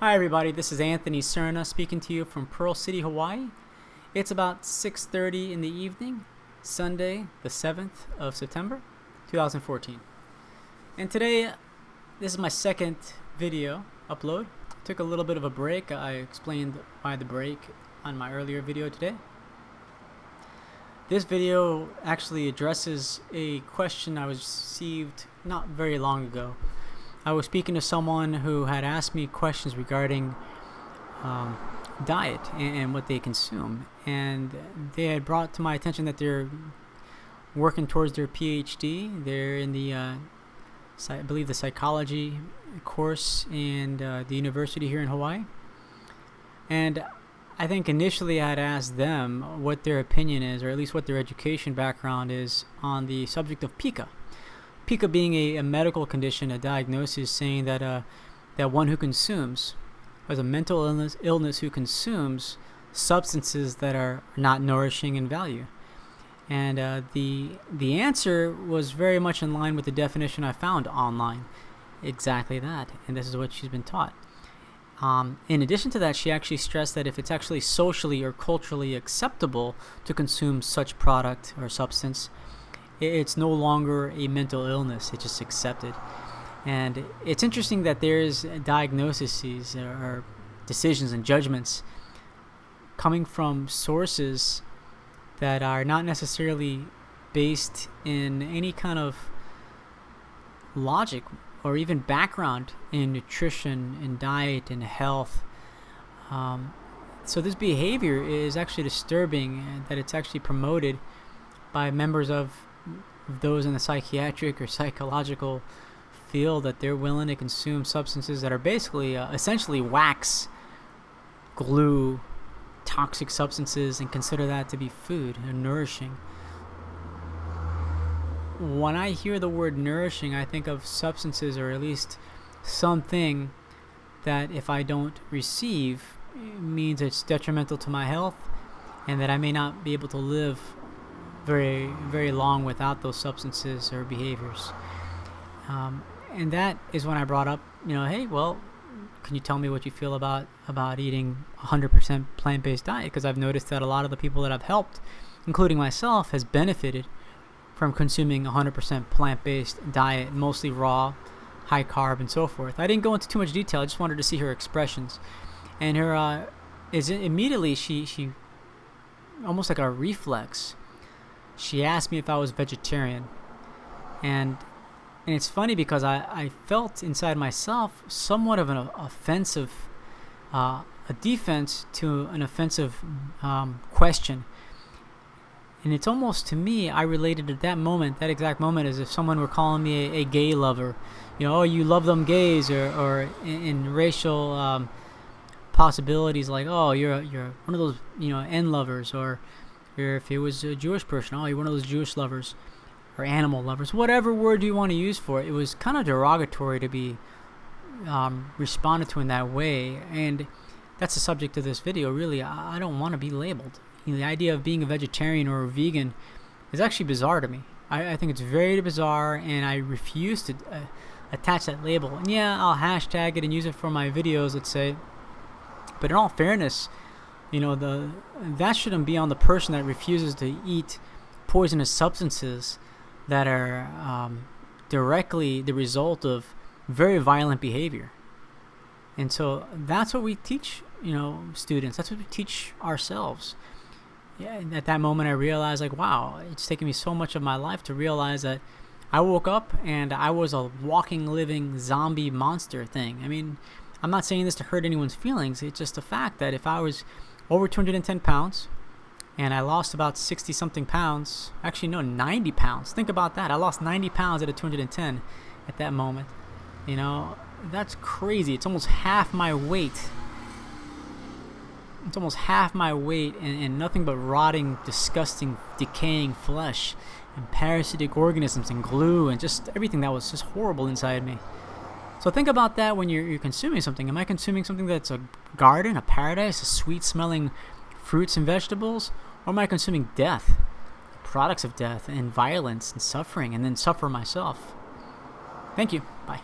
Hi everybody, this is Anthony Cerna speaking to you from Pearl City, Hawaii. It's about 6:30 in the evening, Sunday, the 7th of September, 2014. And today, this is my second video upload. Took a little bit of a break. I explained why the break on my earlier video today. This video actually addresses a question I received not very long ago. I was speaking to someone who had asked me questions regarding diet and what they consume, and they had brought to my attention that they're working towards their PhD. They're in the, I believe, the psychology course in the university here in Hawaii. And I think initially I had asked them what their opinion is, or at least what their education background is, on the subject of pica. Pica being a medical condition, a diagnosis saying that that one who consumes, has a mental illness who consumes substances that are not nourishing in value. And the answer was very much in line with the definition I found online. Exactly that, and this is what she's been taught. In addition to that, she actually stressed that if it's actually socially or culturally acceptable to consume such product or substance, it's no longer a mental illness, it's just accepted. And it's interesting that there's diagnoses or decisions and judgments coming from sources that are not necessarily based in any kind of logic or even background in nutrition and diet and health. So this behavior is actually disturbing, that it's actually promoted by members of those in the psychiatric or psychological field, that they're willing to consume substances that are basically essentially wax, glue, toxic substances, and consider that to be food and nourishing. When I hear the word nourishing, I think of substances, or at least something that if I don't receive, it means it's detrimental to my health, and that I may not be able to live very, very long without those substances or behaviors. And that is when I brought up, hey, well, can you tell me what you feel about eating 100% plant-based diet? Because I've noticed that a lot of the people that I've helped, including myself, has benefited from consuming 100% plant-based diet, mostly raw, high carb, and so forth. I didn't go into too much detail. I just wanted to see her expressions. And her immediately she almost like a reflex, she asked me if I was vegetarian. And it's funny because I felt inside myself somewhat of an offensive, a defense to an offensive question. And it's almost, to me, I related at that moment, that exact moment, as if someone were calling me a gay lover. Oh, you love them gays, or in racial possibilities, like, oh, you're one of those, N lovers, or if it was a Jewish person, oh, you're one of those Jewish lovers, or animal lovers, whatever word you want to use for it. It was kind of derogatory to be responded to in that way, and that's the subject of this video. Really, I don't want to be labeled. The idea of being a vegetarian or a vegan is actually bizarre to me. I think it's very bizarre, and I refuse to attach that label. And yeah, I'll hashtag it and use it for my videos, let's say, but in all fairness, that shouldn't be on the person that refuses to eat poisonous substances that are directly the result of very violent behavior. And so that's what we teach, students. That's what we teach ourselves. Yeah, and at that moment I realized, like, wow, it's taken me so much of my life to realize that I woke up and I was a walking, living zombie monster thing. I mean, I'm not saying this to hurt anyone's feelings. It's just a fact that if I was over 210 pounds and I lost about 60 something pounds, actually no, 90 pounds. Think about that. I lost 90 pounds at a 210 at that moment. That's crazy. It's almost half my weight. It's almost half my weight, and nothing but rotting, disgusting, decaying flesh and parasitic organisms and glue and just everything that was just horrible inside me. So think about that when you're consuming something. Am I consuming something that's a garden, a paradise, a sweet-smelling fruits and vegetables? Or am I consuming death, products of death and violence and suffering, and then suffer myself? Thank you. Bye.